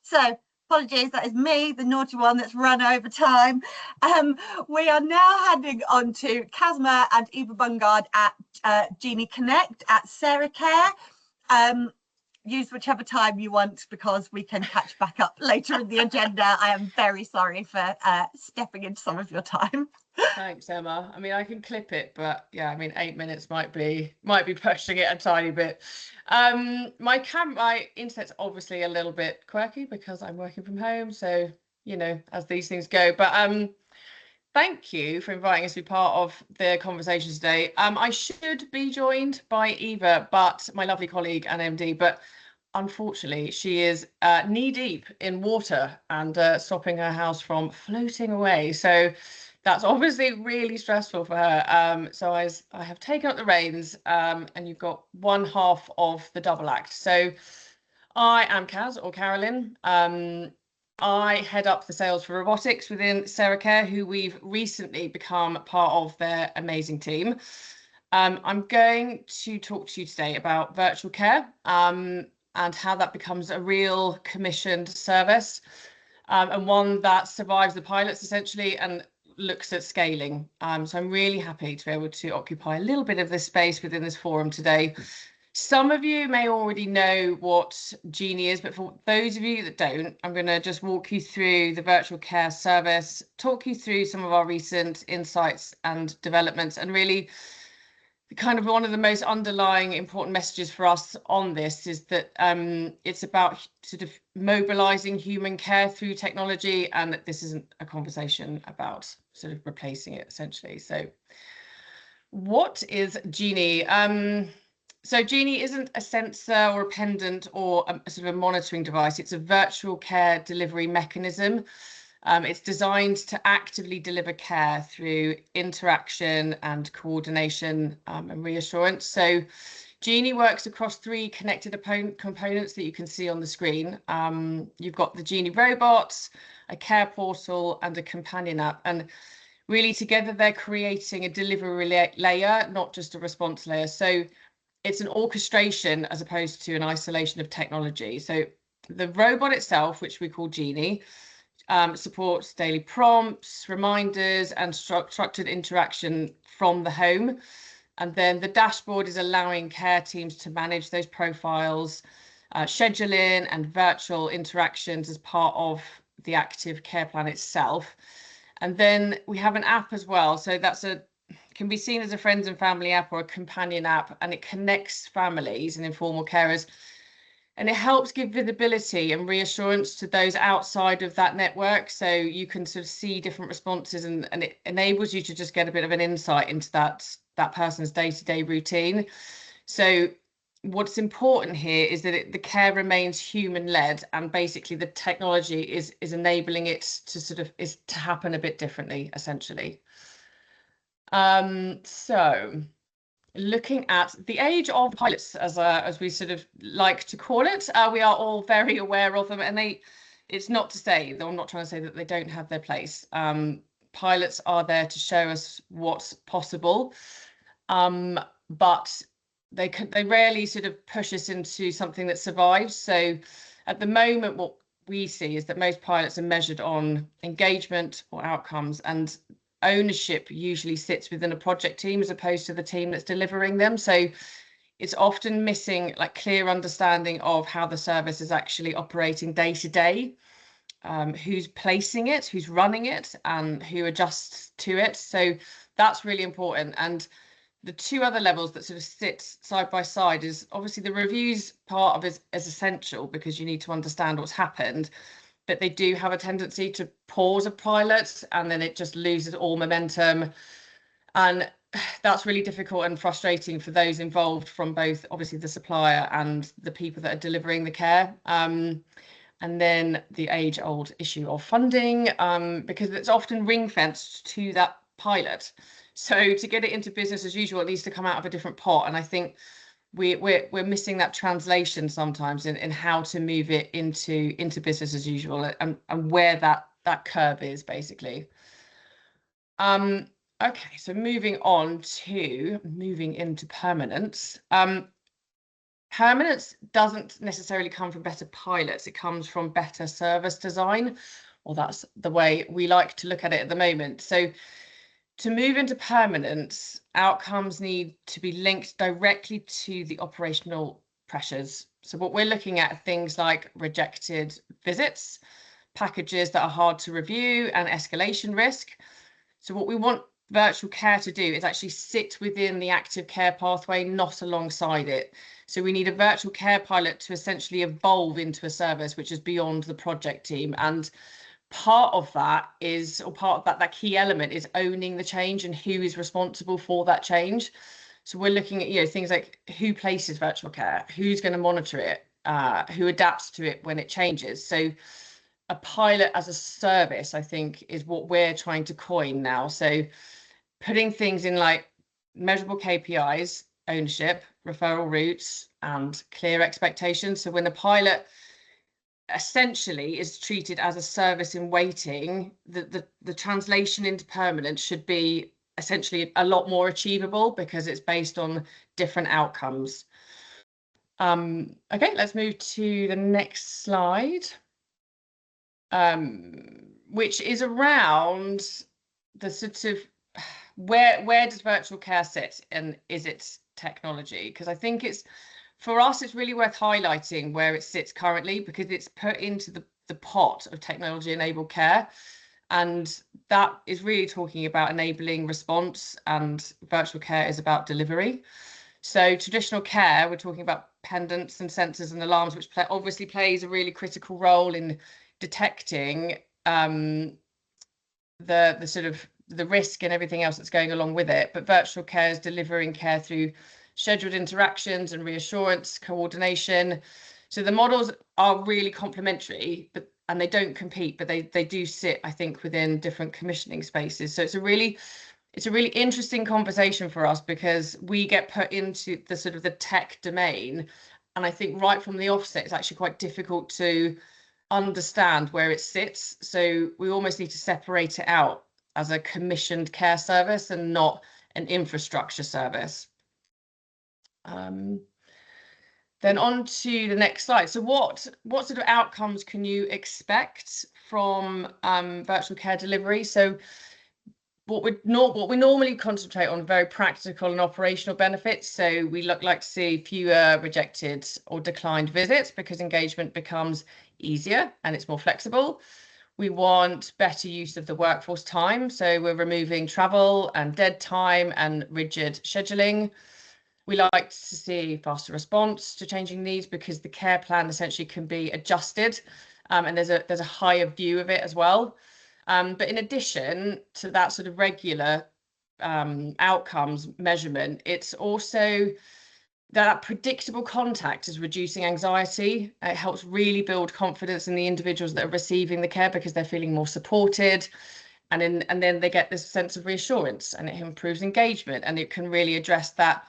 So apologies, that is me, the naughty one that's run over time. We are now handing on to Caz Muir and Eva Bungard at Genie Connect at Sarah Care. Use whichever time you want because we can catch back up later in the agenda. I am very sorry for stepping into some of your time. Thanks, Emma. I mean, I can clip it, but yeah, I mean, 8 minutes might be pushing it a tiny bit. My internet's obviously a little bit quirky because I'm working from home, so you know, as these things go. But thank you for inviting us to be part of the conversation today. I should be joined by Eva, but my lovely colleague and MD, but unfortunately, she is knee deep in water and stopping her house from floating away. So that's obviously really stressful for her. So I have taken up the reins, and you've got one half of the double act. So I am Caz, or Carolyn. I head up the sales for robotics within Sarah Care, who we've recently become part of their amazing team. I'm going to talk to you today about virtual care and how that becomes a real commissioned service, and one that survives the pilots essentially and looks at scaling. So I'm really happy to be able to occupy a little bit of this space within this forum today. Some of you may already know what Genie is, but for those of you that don't, I'm going to just walk you through the virtual care service, talk you through some of our recent insights and developments, and really kind of one of the most underlying important messages for us on this is that it's about sort of mobilizing human care through technology, and that this isn't a conversation about sort of replacing it essentially. So what is Genie? So Genie isn't a sensor or a pendant or a sort of a monitoring device. It's a virtual care delivery mechanism. It's designed to actively deliver care through interaction and coordination and reassurance. So Genie works across 3 connected components that you can see on the screen. You've got the Genie robots, a care portal, and a companion app. And really together they're creating a delivery layer, not just a response layer. So it's an orchestration as opposed to an isolation of technology. So the robot itself, which we call Genie, supports daily prompts, reminders, and structured interaction from the home. And then the dashboard is allowing care teams to manage those profiles, scheduling and virtual interactions as part of the active care plan itself. And then we have an app as well. So that's can be seen as a friends and family app or a companion app, and it connects families and informal carers, and it helps give visibility and reassurance to those outside of that network. So you can sort of see different responses, and it enables you to just get a bit of an insight into that person's day-to-day routine. So what's important here is that the care remains human-led, and basically the technology is enabling it to to happen a bit differently, essentially. So looking at the age of pilots, as we sort of like to call it, we are all very aware of them, and it's not to say that I'm not trying to say that they don't have their place. Pilots are there to show us what's possible, but they rarely sort of push us into something that survives. So at the moment, what we see is that most pilots are measured on engagement or outcomes, and ownership usually sits within a project team as opposed to the team that's delivering them. So it's often missing like clear understanding of how the service is actually operating day to day, who's placing it, who's running it, and who adjusts to it. So that's really important. And the 2 other levels that sort of sit side by side is obviously the reviews part of it is essential because you need to understand what's happened, but they do have a tendency to pause a pilot and then it just loses all momentum. And that's really difficult and frustrating for those involved, from both obviously the supplier and the people that are delivering the care. And then the age-old issue of funding, because it's often ring-fenced to that pilot. So to get it into business as usual, it needs to come out of a different pot. And I think we're missing that translation sometimes in how to move it into business as usual, and where that curve is basically. Okay, so moving into permanence. Permanence doesn't necessarily come from better pilots. It comes from better service design, or that's the way we like to look at it at the moment. So to move into permanence, outcomes need to be linked directly to the operational pressures. So what we're looking at are things like rejected visits, packages that are hard to review, and escalation risk. So what we want virtual care to do is actually sit within the active care pathway, not alongside it. So we need a virtual care pilot to essentially evolve into a service which is beyond the project team. And part of that is, or part of that key element is owning the change and who is responsible for that change. So we're looking at, you know, things like who places virtual care, who's going to monitor it, who adapts to it when it changes. So a pilot as a service, I think, is what we're trying to coin now. So putting things in like measurable KPIs, ownership, referral routes, and clear expectations. So when the pilot essentially is treated as a service in waiting, the translation into permanent should be essentially a lot more achievable because it's based on different outcomes. Okay, let's move to the next slide, which is around the sort of where does virtual care sit and is it technology? Because I think it's, for us, it's really worth highlighting where it sits currently, because it's put into the pot of technology enabled care. And that is really talking about enabling response, and virtual care is about delivery. So traditional care, we're talking about pendants and sensors and alarms, which obviously plays a really critical role in detecting the sort of the risk and everything else that's going along with it. But virtual care is delivering care through scheduled interactions and reassurance, coordination. So the models are really complementary, and they don't compete, but they do sit, I think, within different commissioning spaces. So it's a really interesting conversation for us, because we get put into the sort of the tech domain, and I think right from the offset it's actually quite difficult to understand where it sits. So we almost need to separate it out as a commissioned care service and not an infrastructure service. Then on to the next slide. So what sort of outcomes can you expect from virtual care delivery? So what we normally concentrate on, very practical and operational benefits. So we like to see fewer rejected or declined visits, because engagement becomes easier and it's more flexible. We want better use of the workforce time. So we're removing travel and dead time and rigid scheduling. We like to see faster response to changing needs, because the care plan essentially can be adjusted, and there's a higher view of it as well. But in addition to that sort of regular outcomes measurement, it's also that predictable contact is reducing anxiety. It helps really build confidence in the individuals that are receiving the care, because they're feeling more supported, and then they get this sense of reassurance, and it improves engagement, and it can really address that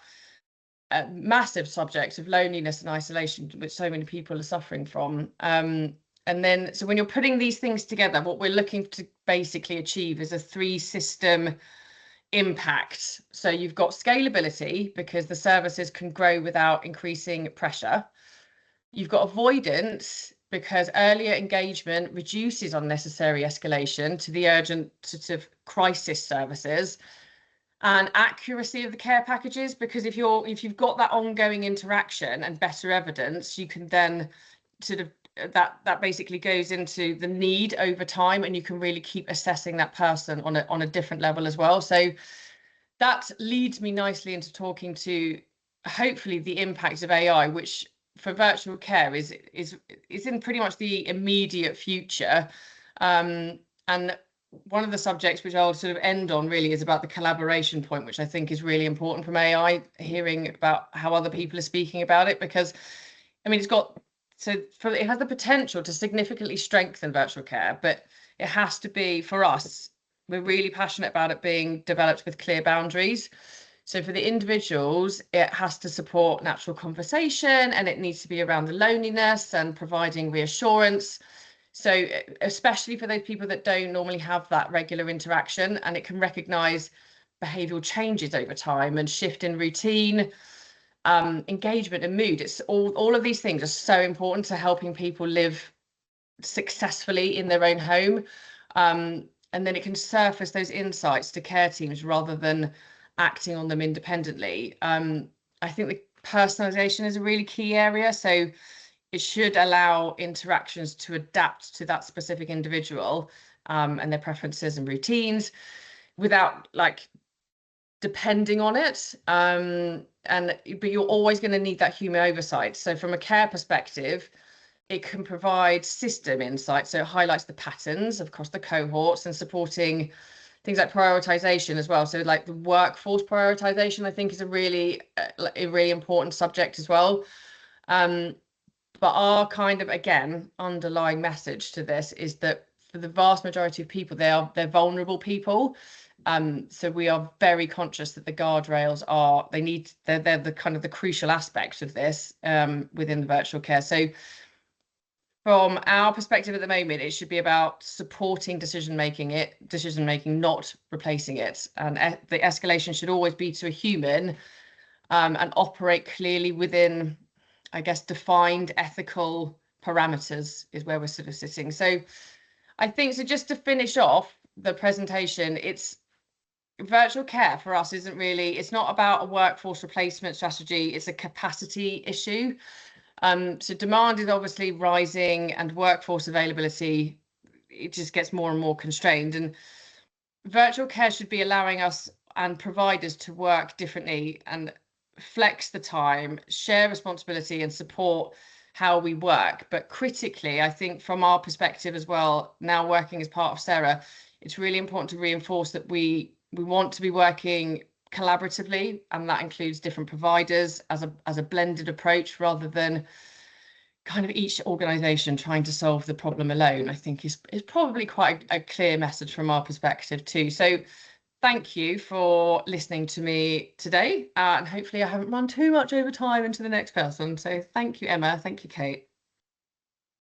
massive subject of loneliness and isolation, which so many people are suffering from. And then, so when you're putting these things together, what we're looking to basically achieve is a 3-system impact. So you've got scalability, because the services can grow without increasing pressure. You've got avoidance, because earlier engagement reduces unnecessary escalation to the urgent sort of crisis services. And accuracy of the care packages, because if you've got that ongoing interaction and better evidence, you can then sort of that basically goes into the need over time, and you can really keep assessing that person on a different level as well. So that leads me nicely into talking to hopefully the impacts of AI, which for virtual care is in pretty much the immediate future. And one of the subjects which I'll sort of end on really is about the collaboration point, which I think is really important from AI, hearing about how other people are speaking about it, because I mean, it has the potential to significantly strengthen virtual care, but it has to be, for us, we're really passionate about it being developed with clear boundaries. So for the individuals, it has to support natural conversation, and it needs to be around the loneliness and providing reassurance. So especially for those people that don't normally have that regular interaction, and it can recognise behavioural changes over time and shift in routine. engagement and mood. It's all of these things are so important to helping people live successfully in their own home. And then it can surface those insights to care teams rather than acting on them independently. I think the personalization is a really key area. So it should allow interactions to adapt to that specific individual and their preferences and routines without like depending on it. But you're always going to need that human oversight. So from a care perspective, it can provide system insight. So it highlights the patterns across the cohorts and supporting things like prioritization as well. So like the workforce prioritization, I think is a really important subject as well. But our kind of, again, underlying message to this is that for the vast majority of people, they're vulnerable people. So we are very conscious that the guardrails they're the kind of the crucial aspect of this within the virtual care. So from our perspective at the moment, it should be about supporting decision making, not replacing it. And the escalation should always be to a human and operate clearly within, I guess, defined ethical parameters is where we're sort of sitting. So I think, so just to finish off the presentation, it's virtual care for us it's not about a workforce replacement strategy, it's a capacity issue. So demand is obviously rising and workforce availability, it just gets more and more constrained. And virtual care should be allowing us and providers to work differently and flex the time, share responsibility and support how we work. But critically, I think from our perspective as well, now working as part of Sarah, it's really important to reinforce that we want to be working collaboratively, and that includes different providers as a blended approach rather than kind of each organisation trying to solve the problem alone. I think is probably quite a clear message from our perspective too. So thank you for listening to me today, and hopefully I haven't run too much over time into the next person. So thank you, Emma. Thank you, Kate.